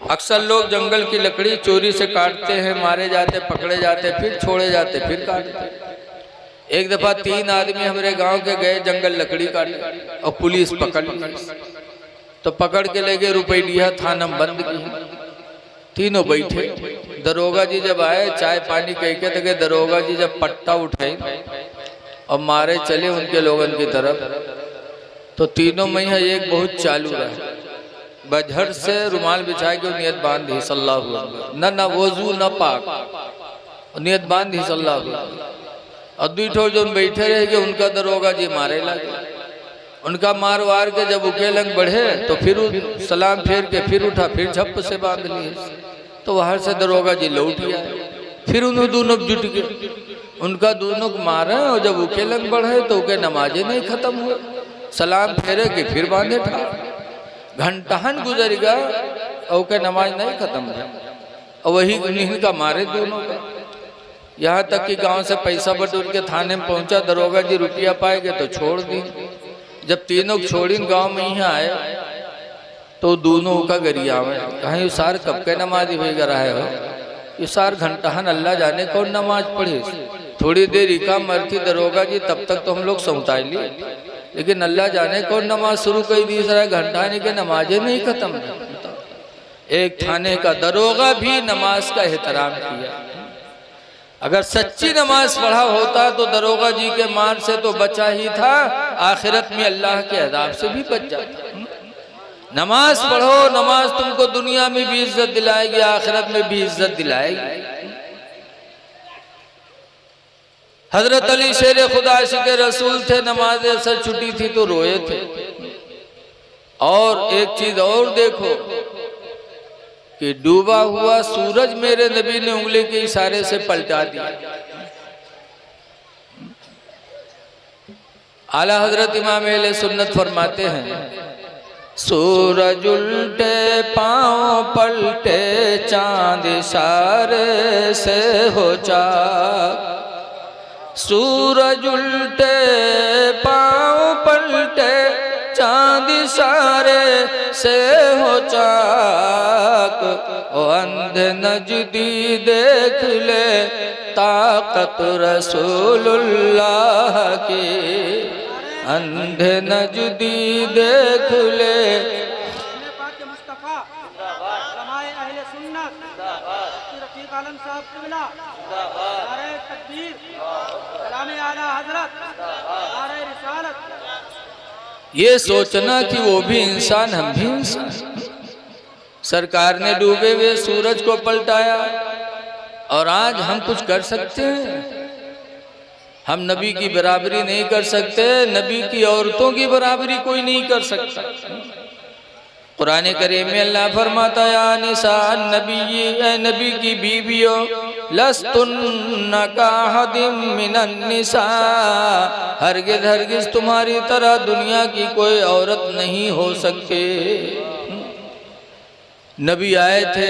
अक्सर लोग जंगल की लकड़ी चोरी से काटते हैं, मारे जाते, पकड़े जाते, फिर छोड़े जाते, फिर काटते। एक दफा 3 आदमी हमारे गांव के गए जंगल लकड़ी काटने और पुलिस पकड़ तो पकड़ के ले गए, रुपया थाना बंद किया। तीनों बैठे, दरोगा जी जब आए चाय पानी कह के तो गए। दरोगा जी जब पट्टा उठाए और मारे चले उनके लोगन की तरफ तो तीनों में एक बहुत चालू रहा, बजहर से रुमाल बिछा के नियत बांध दी सल्लल्लाहु अलैहि वसल्लम, न वजू न पाक, नियत बांध दी सल्लल्लाहु अलैहि वसल्लम। और दूठो जो बैठे रहे कि उनका दरोगा जी मारे लगे। उनका मार वार के जब उकेलंग बढ़े तो फिर सलाम फेर के फिर उठा, फिर झप से बांध लिए। तो बाहर से दरोगा जी लौट आए, फिर उन्होंने दोनों जुट गए, उनका दोनों को मारे। और जब उकेलंग बढ़े तो उनके नमाजें नहीं खत्म हुए, सलाम फेरे के फिर बांधे था। घंटाहन गुजर गया और के नमाज नहीं खत्म हुआ और वही उन्हीं का मारे दोनों का। यहाँ तक कि गांव से पैसा बटोर के थाने में पहुंचा, दरोगा जी रुपया पाएंगे तो छोड़ दी। जब तीनों छोड़ी गांव में यहाँ आए तो दोनों का गरिया में कहीं सार कब के नमाज हुई रहे हो, ये सार घंटाहन अल्लाह जाने कौन नमाज पढ़े। थोड़ी देर इका मरती दरोगा जी, तब तक तो हम लोग समझा लिए, लेकिन अल्लाह जाने कौन नमाज शुरू कर दी। सारा घंटाने के नमाजें नहीं खत्म। एक थाने का दरोगा भी नमाज का एहतराम किया। अगर सच्ची नमाज पढ़ा होता तो दरोगा जी के मार से तो बचा ही था, आखिरत में अल्लाह के अज़ाब से भी बच जाता। नमाज पढ़ो, नमाज तुमको दुनिया में भी इज्जत दिलाएगी, आखिरत में भी इज्जत दिलाएगी। हजरत अली शेर खुदा के रसूल थे, नमाज असर छुट्टी थी तो रोए थे। और एक चीज और देखो कि डूबा हुआ सूरज मेरे नबी ने उंगली के इशारे से पलटा दिया। आला हजरत इमाम अहले सुन्नत फरमाते हैं, सूरज उल्टे पांव पलटे चांद इशारे से हो चाक। सूरज उल्टे पांव पलटे चांद इशारे से हो चाक। ओ अंधे नजदी देख ले ताकत रसूलुल्लाह की, अंधे नजदी देख ले। ये सोचना कि वो भी इंसान हम भी इंसान। सरकार ने डूबे हुए सूरज को पलटाया और आज हम कुछ कर सकते हैं? हम नबी की बराबरी नहीं कर सकते, नबी की औरतों की बराबरी कोई नहीं कर सकता। कुरान करीम में अल्लाह फरमाता, या निसान नबी, ए नबी की बीवियों, लस्तुन्ना काहदिम मिनन निसा, हरगिज हरगिज तुम्हारी तरह दुनिया की कोई औरत नहीं हो सकते। नबी आए थे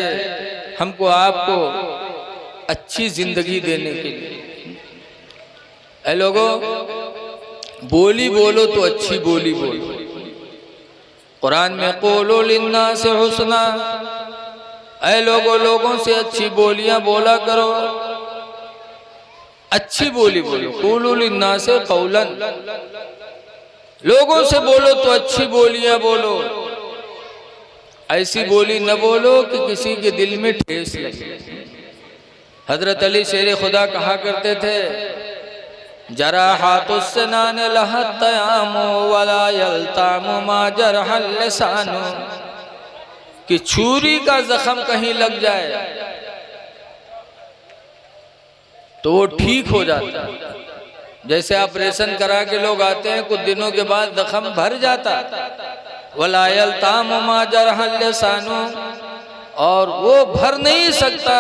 हमको आपको अच्छी जिंदगी देने के लिए। ऐ लोगों, बोली बोलो तो अच्छी बोली बोलो। कुरान में क़ूलू लिन्नास हुस्ना, ऐ लोगों, लोगों से अच्छी बोलियां बोला करो, अच्छी बोली बोलो। क़ूलू लिन्नास क़ौलन, लोगों से बोलो तो अच्छी बोलियां बोलो, ऐसी बोली न बोलो कि किसी के दिल में ठेस लगे। हजरत अली शेर खुदा कहा करते थे, जरा हाथुस्सनान लहत्तयामु वला यल्तामु मा जरहल लिसानु, कि छुरी का जख्म कहीं लग जाए तो वो ठीक हो जाता है। जैसे ऑपरेशन करा के लोग आते हैं, कुछ दिनों के बाद जख्म भर जाता। वला यल्तामु मा जरहल लिसानु, और वो भर नहीं सकता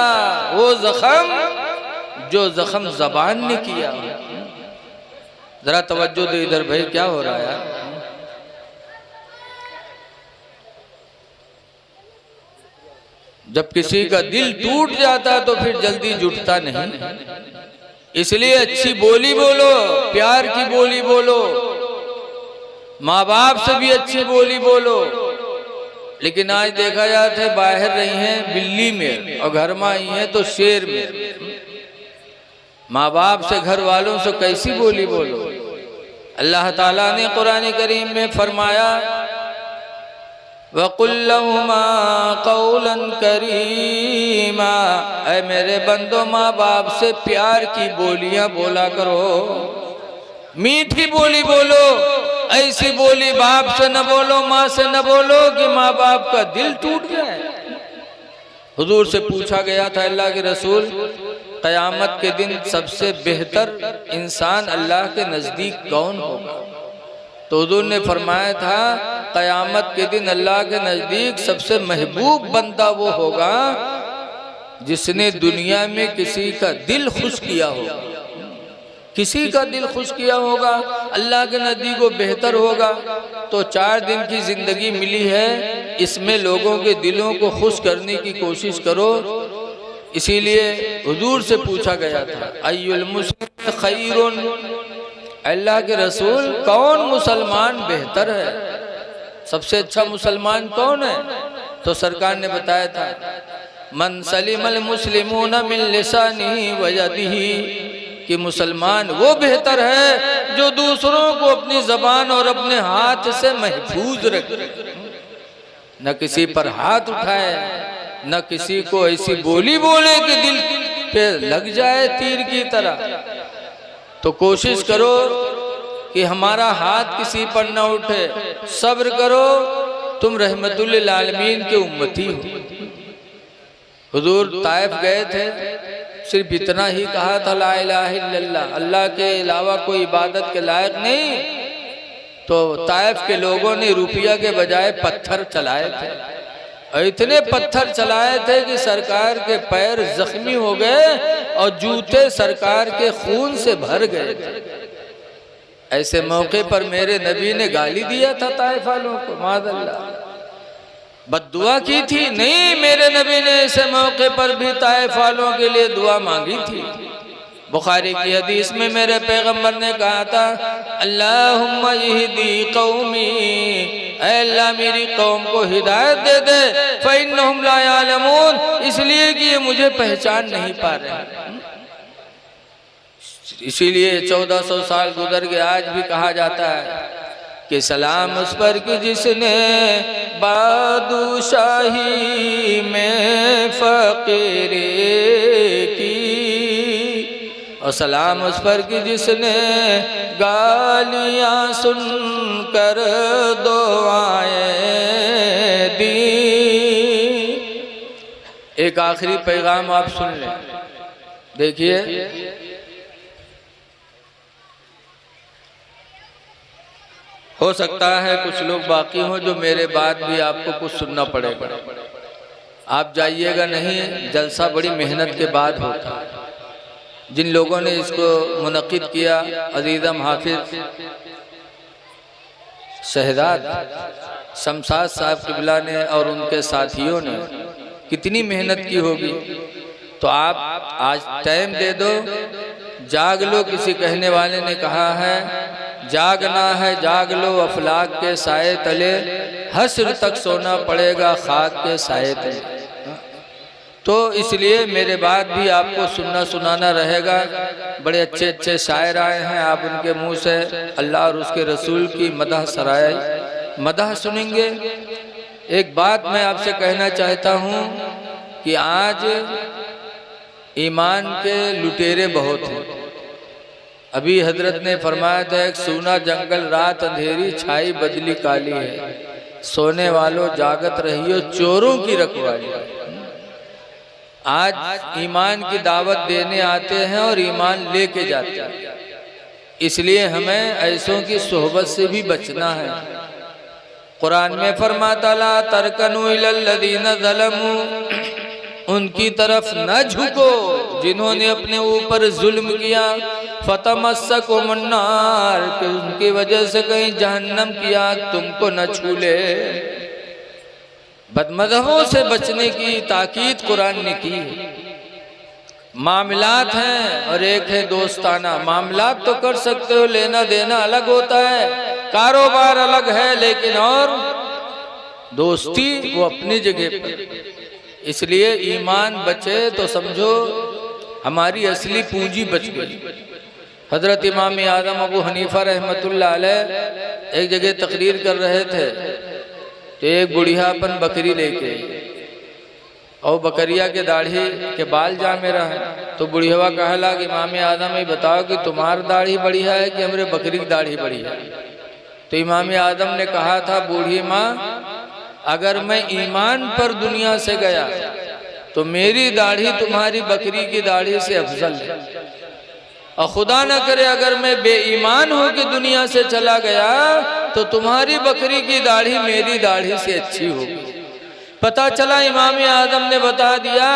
वो जख्म जो जख्म जबान ने किया। जरा तवज्जो दे इधर भाई, क्या हो रहा है यार? जब किसी का दिल टूट जाता तो फिर जल्दी जुटता नहीं। इसलिए अच्छी बोली बोलो, प्यार की बोली बोलो, माँ बाप से भी अच्छी बोली बोलो, लेकिन आज देखा जाता है बाहर रही हैं बिल्ली में और घर में आई हैं तो शेर में। माँ बाप से घर वालों से कैसी बोली बोलो। अल्लाह ताला ने कुरान करीम में फरमाया वकुल्लहुमा कौलन करीमा, ऐ मेरे बंदो माँ बाप से प्यार की बोलियां बोला करो, मीठी बोली बोलो। ऐसी बोली बाप से न बोलो, माँ से न बोलो कि माँ बाप का दिल टूट जाए। हुजूर से पूछा गया था अल्लाह के रसूल क़यामत के दिन सबसे बेहतर इंसान अल्लाह के नज़दीक कौन होगा? तो हुजूर ने फरमाया था क़यामत के दिन अल्लाह के नज़दीक सबसे महबूब बंदा वो होगा जिसने दुनिया में किसी का दिल खुश किया होगा। किसी का दिल खुश किया होगा अल्लाह के नज़दीक वो बेहतर होगा। तो 4 दिन की ज़िंदगी मिली है, इसमें लोगों के दिलों को खुश करने की कोशिश करो। इसीलिए हुजूर से पूछा गया था अय्युल मुस्लिम खैरुन, अल्लाह के रसूल कौन मुसलमान बेहतर है, सबसे अच्छा मुसलमान कौन है? तो सरकार ने बताया था मन सलिमल मुस्लिमून मिन लिसानिही व यदिही, कि मुसलमान वो बेहतर है जो दूसरों को अपनी जबान और अपने हाथ से महफूज रखे, न किसी पर हाथ उठाए, न किसी को ऐसी बोली बोले कि दिल पे लग जाए तीर की तरह। तो कोशिश करो कि हमारा हाथ किसी पर न उठे, सब्र करो, तुम रहमतुल लिल आलमीन के उम्मती हो। हुजूर ताइफ गए थे, सिर्फ इतना ही कहा था ला इलाहा इल्लल्लाह, अल्लाह के अलावा कोई इबादत के लायक नहीं। तो ताइफ के लोगों ने रुपया के बजाय पत्थर चलाए थे, और इतने पत्थर चलाए थे कि सरकार के पैर जख्मी हो गए और जूते सरकार के खून से भर गए थे। ऐसे मौके पर मेरे नबी ने गाली दिया था ताइफ वालों को, माज़अल्लाह बद्दुआ की थी? नहीं, मेरे नबी ने ऐसे मौके पर भी ताइफ वालों के लिए दुआ मांगी थी। बुखारी की हदीस में मेरे पैगंबर ने कहा था अल्लाहुम्मा यहदी कौमी, ऐ अल्लाह मेरी कौम को हिदायत दे दे, फ़इन्नहुम ला यालमून, इसलिए कि ये मुझे पहचान नहीं पा रहे। इसीलिए 1400 साल गुजर गए, आज भी कहा जाता है कि सलाम उस पर कि जिसने बादशाही में फ़कीरी की, और सलाम उस पर कि जिसने गालियाँ सुनकर दुआएं दी। एक आखिरी पैगाम आप सुन लें, देखिए हो सकता है कुछ लोग बाकी हों जो मेरे बाद भी आपको कुछ सुनना पड़ेगा। आप जाइएगा नहीं, जलसा बड़ी मेहनत के बाद होता है। जिन लोगों ने इसको मुनक़िद किया, अज़ीज़म हाफिज़ शहजाद शमशाद साहब क़िबला ने और उनके साथियों ने कितनी मेहनत की होगी। तो आप आज टाइम दे दो, जाग लो। किसी कहने वाले ने कहा है जागना है जाग लो, अफलाक के साए तले, हश्र तक सोना पड़ेगा खाक के साए तले। तो इसलिए मेरे बाद भी आपको सुनना सुनाना रहेगा। बड़े अच्छे अच्छे शायर आए हैं, आप उनके मुंह से अल्लाह और उसके रसूल की मदह सराय मदह सुनेंगे। एक बात मैं आपसे कहना चाहता हूँ कि आज ईमान के लुटेरे बहुत हैं। अभी हजरत ने फरमाया था एक सूना जंगल रात अंधेरी छाई बदली काली है, सोने वालों जागत रहियो चोरों की रखवाली। आज ईमान की दावत देने आते हैं और ईमान लेके जाते हैं, इसलिए हमें ऐसों की सोहबत से भी बचना है। कुरान में फरमाता ला तरकनु इलल्लज़ीना ज़लमू, उनकी तरफ न झुको जिन्होंने अपने ऊपर जुल्म किया। फतमस्सकुमुन नार, कि उनकी वजह से कहीं जहन्नम की आग तुमको न छू ले। बदमज़हबों से बचने की ताकीद कुरान ने की है। मामलात हैं और एक है दोस्ताना। मामलात तो कर सकते हो, लेना देना अलग होता है, कारोबार अलग है, लेकिन और दोस्ती वो अपनी जगह पर। इसलिए ईमान बचे तो समझो हमारी असली पूंजी बच गई। हजरत इमाम आदम अबू हनीफा रहमतुल्लाह अलैह एक जगह तकरीर कर रहे थे तो एक बुढ़िया अपन बकरी लेके और बकरिया के दाढ़ी के बाल जा मेरा है। तो बुढ़िया कहला कि इमाम आदम ये बताओ कि तुम्हारी दाढ़ी बढ़िया है कि हमरे बकरी की दाढ़ी बढ़िया है। तो इमाम आदम ने कहा था, बूढ़ी माँ अगर मैं ईमान पर दुनिया से गया तो मेरी दाढ़ी तुम्हारी बकरी की दाढ़ी से अफजल है, और खुदा न करे अगर मैं बेईमान होकर दुनिया से चला गया तो तुम्हारी बकरी की दाढ़ी मेरी दाढ़ी से अच्छी होगी। पता चला इमाम आदम ने बता दिया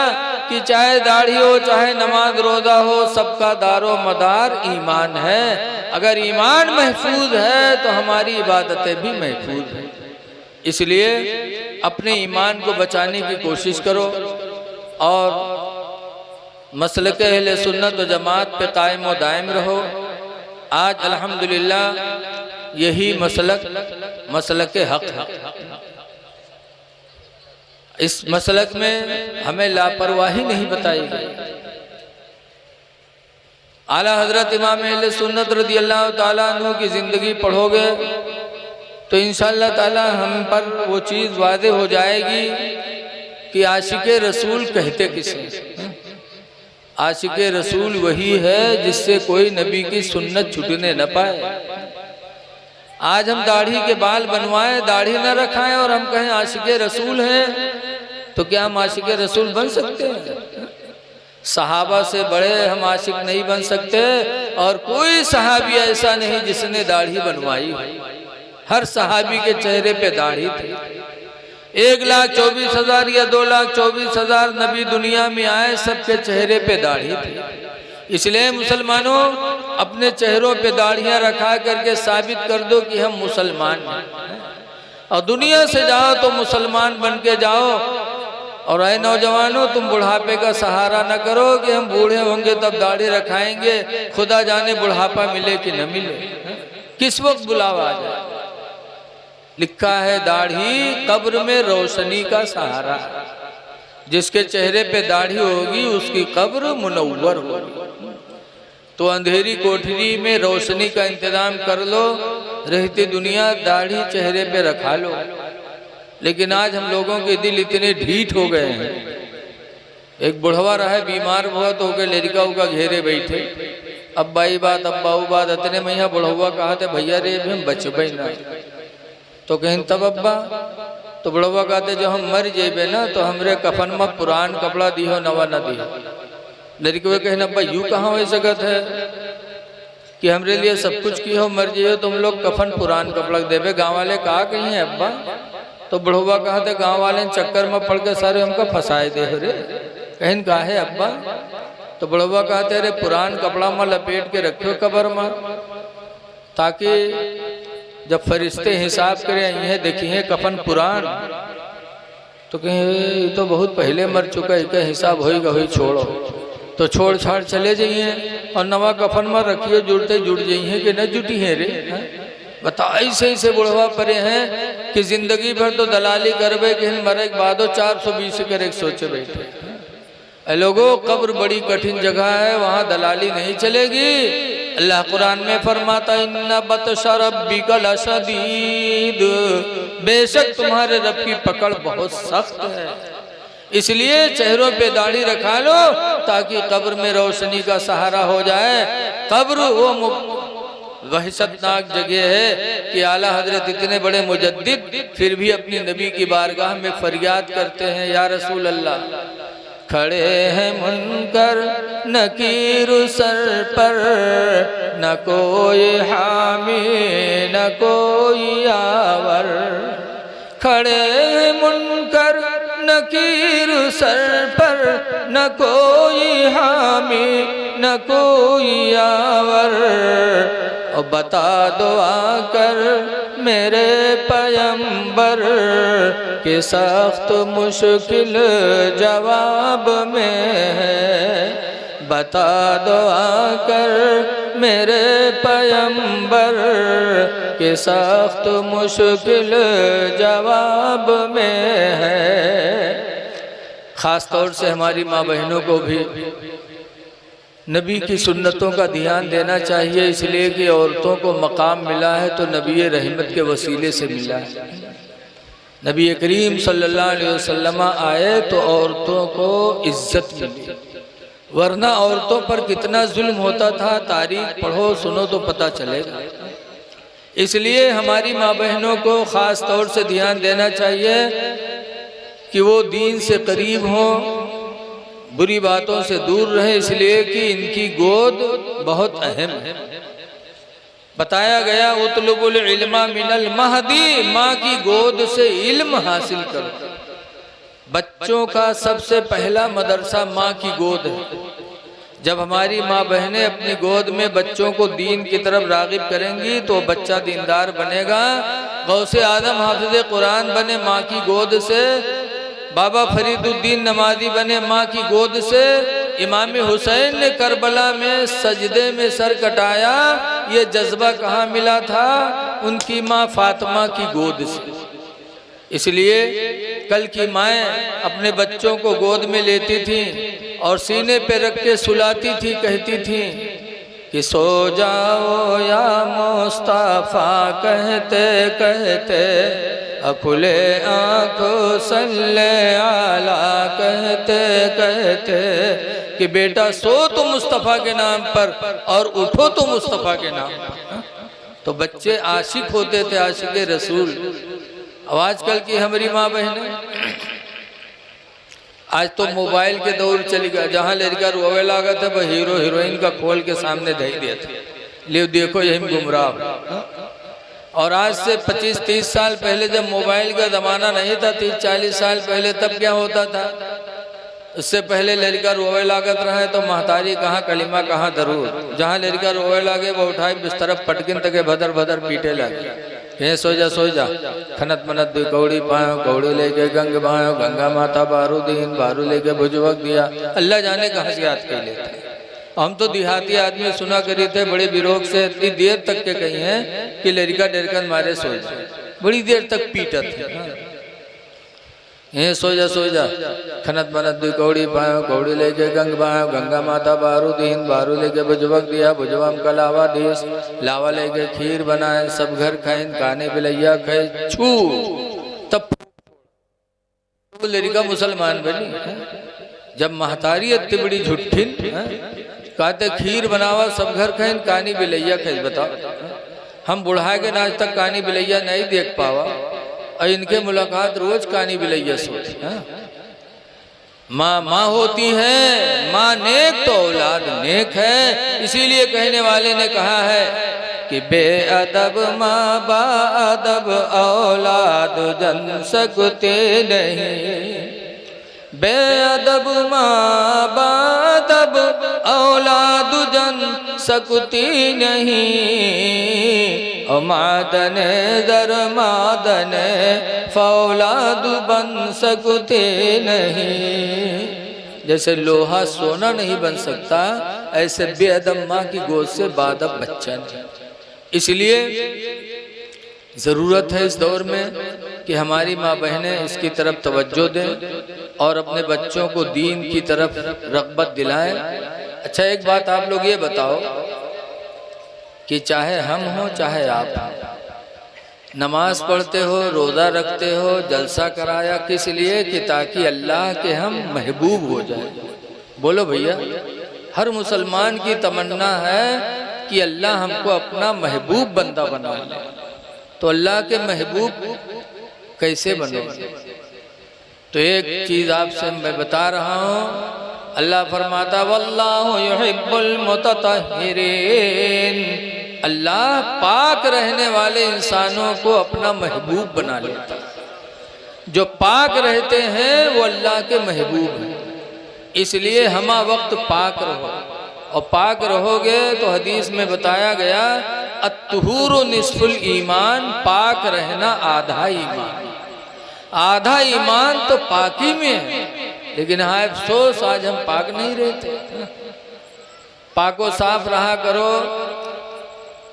कि चाहे दाढ़ी हो चाहे नमाज रोजा हो, सबका दारो मदार ईमान है। अगर ईमान महफूज है तो हमारी इबादतें भी महफूज हैं। इसलिए अपने ईमान को बचाने की कोशिश करो और मसलक अहले सुन्नत व जमात पे कायम व दायम रहो। आज अल्हम्दुलिल्लाह यही मसलक हक है। इस मसलक में हमें लापरवाही नहीं बताई गई। आला हजरत इमाम अहले सुन्नत रदियल्लाहु ताला अन्हु की जिंदगी पढ़ोगे तो इंशाअल्लाह ताला हम पर वो चीज़ वादे हो जाएगी कि आशिक़े रसूल कहते किसे। आशिक़े रसूल वही है जिससे कोई नबी की सुन्नत छूटने न पाए। आज हम दाढ़ी के बाल बनवाएं, दाढ़ी न रखाएं और हम कहें आशिक़े रसूल हैं, तो क्या हम आशिक़े रसूल बन सकते हैं? सहाबा से बड़े हम आशिक नहीं बन सकते, और कोई सहाबी ऐसा नहीं जिसने दाढ़ी बनवाई। हर सहाबी के चेहरे पे दाढ़ी थी। 1,24,000 या 2,24,000 नबी दुनिया में आए, सबके चेहरे पे दाढ़ी थी। इसलिए मुसलमानों अपने चेहरों पे दाढ़ियां रखा करके साबित कर दो कि हम मुसलमान हैं, और दुनिया से जाओ तो मुसलमान बन के जाओ। और ऐ नौजवानों, तुम बुढ़ापे का सहारा न करो कि हम बूढ़े होंगे तब दाढ़ी रखाएंगे, खुदा जाने बुढ़ापा मिले कि न मिले, किस वक्त बुलावा आ जाए। लिखा है दाढ़ी कब्र में रोशनी का सहारा, जिसके चेहरे पे दाढ़ी होगी उसकी कब्र मुनव्वर होगी। तो अंधेरी कोठरी में रोशनी का इंतजाम कर लो, रहती दुनिया दाढ़ी चेहरे पे रखा लो। लेकिन आज हम लोगों के दिल इतने ढीठ हो गए हैं। एक बुढ़वा रहा है, बीमार बहुत हो गए, लड़का उका घेरे बैठे, अब्बा ही बात अब्बा वो बात। इतने में यहाँ बुढ़वा कहा थे भैया रे हम बचबे ना, तो कहीं तब अब्बा, तो बुढ़वा कहते जो हम मर जेबे ना तो हमरे कफन में पुरान कपड़ा दियो नवा न दियो। लड़के कहना अब्बा यूँ कहाँ हो सकत है कि हमरे लिए सब कुछ की हो, मर जाइयो तुम लोग कफन पुरान कपड़ा देवे। गाँव वाले कहा कहीं है अब्बा, तो बुढ़वा कहा थे गाँव वाले चक्कर में पड़ के सारे हमको फंसाए दे रे। कहीं कहा है अब्बा, तो बुढ़वा कहते अरे पुरान कपड़ा में लपेट के रखो कब्र में, ताकि जब फरिश्ते हिसाब करें यह देखिए कफन पुरान, तो कहीं तो बहुत पहले मर चुका है, क्या हिसाब होएगा वही छोड़ो। तो छोड़ छाड़ चले जाइए और नवा कफन में रखिए, जुड़ते जुड़ जाइए कि न जुटी है रे। बता ऐसे ऐसे बुढ़वा परे हैं कि जिंदगी भर तो दलाली करबे कि मरे के बाद 420 कर एक सोचे बैठे। लोगों कब्र बड़ी कठिन जगह है, वहाँ दलाली नहीं चलेगी। अल्लाह कुरान में फरमाता इन्ना बतशा रब्बिका लशदीद, बेशक तुम्हारे रब की पकड़ बहुत सख्त है। इसलिए चेहरों पे दाढ़ी रखा लो ताकि कब्र में रोशनी का सहारा हो जाए। कब्र वो वहशतनाक जगह है कि आला हजरत इतने बड़े मुजद्दिद फिर भी अपनी नबी की बारगाह में फरियाद करते हैं, या रसूल अल्लाह, खड़े हैं मुनकर नकीर सर पर, न कोई हामी न कोई आवर। खड़े हैं मुनकर नकीर सर पर, न कोई हामी न कोई आवर। और बता दो आकर मेरे पैगंबर के सख्त मुश्किल जवाब में है। बता दो आकर मेरे पैगंबर के सख्त मुश्किल जवाब में है। ख़ास तौर से हमारी माँ बहनों को भी नबी की सुन्नतों का ध्यान देना चाहिए, इसलिए कि औरतों को मकाम मिला है तो नबी रहमत के वसीले से मिला है। नबी करीम सल्लल्लाहु अलैहि वसल्लम आए तो औरतों को इज्जत मिली, वरना औरतों पर कितना जुल्म होता था, तारीख पढ़ो सुनो तो पता चलेगा। इसलिए हमारी माँ बहनों को ख़ास तौर से ध्यान देना चाहिए कि वो दीन से करीब हों, बुरी बातों से दूर रहे, इसलिए कि इनकी गोद बहुत अहम है। बताया गया उतलुबुल इल्मा मिनल महदी, माँ की गोद से इल्म हासिल करो। बच्चों का सबसे पहला मदरसा माँ की गोद है। जब हमारी माँ बहनें अपनी गोद में बच्चों को दीन की तरफ रागिब करेंगी तो बच्चा दीनदार बनेगा। गौसे आदम हाफिज़ कुरान बने माँ की गोद से, बाबा फरीदुद्दीन नमाजी बने माँ की गोद से, इमाम हुसैन ने करबला में सजदे में सर कटाया, ये जज्बा कहाँ मिला था? उनकी माँ फातिमा की गोद से। इसलिए कल की माएँ अपने बच्चों को गोद में लेती थीं और सीने पे रख के सुलाती थी, कहती थी कि सो जाओ या मुस्तफ़ा कहते कहते, खुले आँखों सल्ले आला कहते कहते, कि बेटा सो तो मुस्तफ़ा के नाम पर और उठो तो मुस्तफ़ा के नाम पर। तो बच्चे आशिक होते थे, आशिक रसूल। अब आजकल की हमारी माँ बहनें, आज तो मोबाइल के दौर चली गया, जहाँ लड़का रोवे लगा था वह हीरो हीरोइन का खोल के सामने दे दिया था, ले देखो यही गुमराह। और आज से 25-30 साल पहले जब मोबाइल का ज़माना नहीं था, 30-40 साल पहले, तब क्या होता था? उससे पहले लड़का रोवे लागत रहा है तो महतारी कहाँ कलिमा कहाँ दरूद, जहाँ लड़का रोवे लागे वो उठाए बिस्तर पटकिन तक भदर भदर पीटे लगे। हे सो जा खनत मनत दुई कौड़ी पायो, कौड़ी लेके गंग भायो, गंगा माता बारू दीन, बारू लेके भुजवक दिया। अल्लाह जाने कहाँ से याद कर लेते हैं। हम तो देहाती आदमी सुना करी थे, बड़े विरोध से इतनी देर तक के कही हैं कि लड़का डरकन मारे सो जाए, बड़ी देर तक पीटत है। हे सो जा खनत मनत दुई कौड़ी पायो, कौड़ी लेके गंग भायो, गंगा माता बारू दीन, बारू लेके भुजवक दिया, भुजवा में लावा देश, लावा लेके खीर बनाए, सब घर खाइन, काने बिलैया खाए छू। तब लड़का मुसलमान बनी। जब महतारी इतनी बड़ी झुट्ठिन कहते खीर बनावा, सब घर खाइन, कानी बिलैया खाए। बताओ, हम बुढ़ा के आज तक कानी बिलैया नहीं देख पावा और इनके मुलाकात रोज कानी बिलैया सोच। माँ माँ होती है, माँ नेक तो औलाद नेक है। इसीलिए कहने वाले ने कहा है कि बेअदब माँ बाअदब औलाद जन सकते नहीं, बेअदब माँ बाअदब औलाद जन सकती नहीं, और मादने दर मादने फौलाद बन सकते नहीं। जैसे लोहा सोना नहीं बन सकता, ऐसे बेअदब माँ की गोद से बादब बच्चा नहीं। इसलिए ज़रूरत है इस दौर में कि हमारी माँ बहनें इसकी तरफ तवज्जो दें और अपने बच्चों को दीन की तरफ रग़बत दिलाएं। अच्छा, एक बात आप लोग ये बताओ कि चाहे हम हो चाहे आप हो, नमाज पढ़ते हो, रोज़ा रखते हो, जलसा कराया किस लिए? कि ताकि अल्लाह के हम महबूब हो जाए। बोलो भैया, हर मुसलमान की तमन्ना है कि अल्लाह हमको अपना महबूब बंदा बना ले। तो अल्लाह के महबूब कैसे बनोगे? तो एक चीज़ आपसे मैं बता रहा हूँ। अल्लाह फरमाता वल्लाहु युहिब्बुल मुतत्तहिरीन, अल्लाह पाक रहने वाले इंसानों को अपना महबूब बना लेता है। जो पाक रहते हैं वो अल्लाह के महबूब हैं। इसलिए हमा वक्त पाक रहो, और पाक रहोगे तो हदीस में बताया गया अत्तहुरु निस्फुल ईमान, पाक रहना आधा ईमान। आधा ईमान तो पाकी में है, लेकिन हाँ अफसोस आज हम पाक नहीं रहते। पाको साफ रहा करो।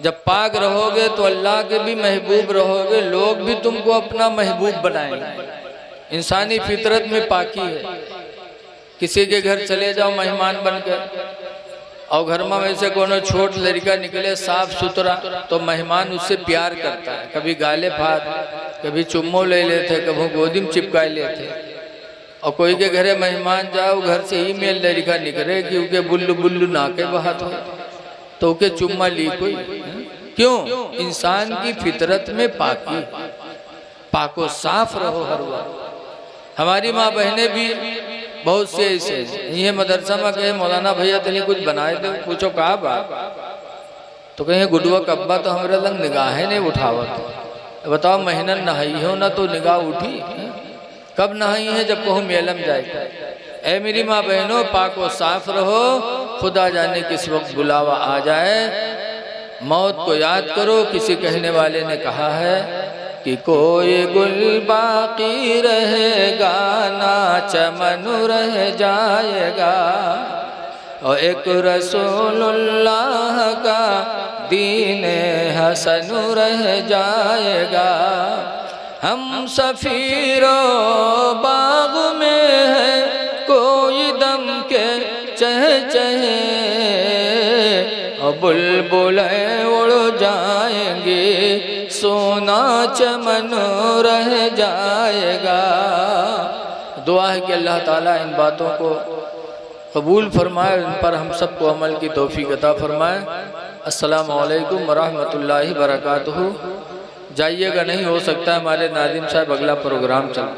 जब पाक रहोगे तो अल्लाह के भी महबूब रहोगे, लोग भी तुमको अपना महबूब बनाएंगे। इंसानी फितरत में पाकी है। किसी के घर चले जाओ मेहमान बनकर, और घर में वैसे कोनो छोट लड़का निकले साफ सुथरा, तो मेहमान उससे प्यार करता है। कभी गाले फात, कभी चुम्मो ले लेते, कभी गोदी में चिपकाए लेते। और कोई के घरे मेहमान जाओ, घर से ही मेल लड़का निकले क्योंकि बुल्लू बुल्लू नाके बहात हो, तो के चुम्मा ली कोई। क्यों? इंसान की फितरत में पाकी, पाको साफ रहो हर वक्त। हमारी माँ बहनें भी बहुत से ऐसे ये मदरसा में कहे मौलाना भैया तनी कुछ बनाए दो, पूछो कहा बात, तो कहे गुडुआ कब्बा तो हमारे लंग निगाहें नहीं उठावत। बताओ महीना नहाई हो ना तो निगाह उठी? कब नहाई है? जब कहूँ मेलम जाए। ऐ मेरी माँ बहनों, पाको साफ रहो, खुदा जाने किस वक्त बुलावा आ जाए। मौत को याद करो। किसी कहने वाले ने कहा है कि कोई गुल बाकी रहेगा ना चमन रह जाएगा, और एक रसूलुल्लाह का दीन हसन रह जाएगा। हम सफीरो बाग में है कोई दम के चहचहे, और बुलबुलें उड़ जाएंगे सोना चमन रह जाएगा। दुआ है कि अल्लाह ताला इन बातों को कबूल फरमाए, इन पर हम सबको अमल की तौफीक अता फरमाए। अस्सलामु अलैकुम वरहमतुल्लाहि वबरकातुहू। जाइएगा नहीं, हो सकता है हमारे नादिम साहब अगला प्रोग्राम चल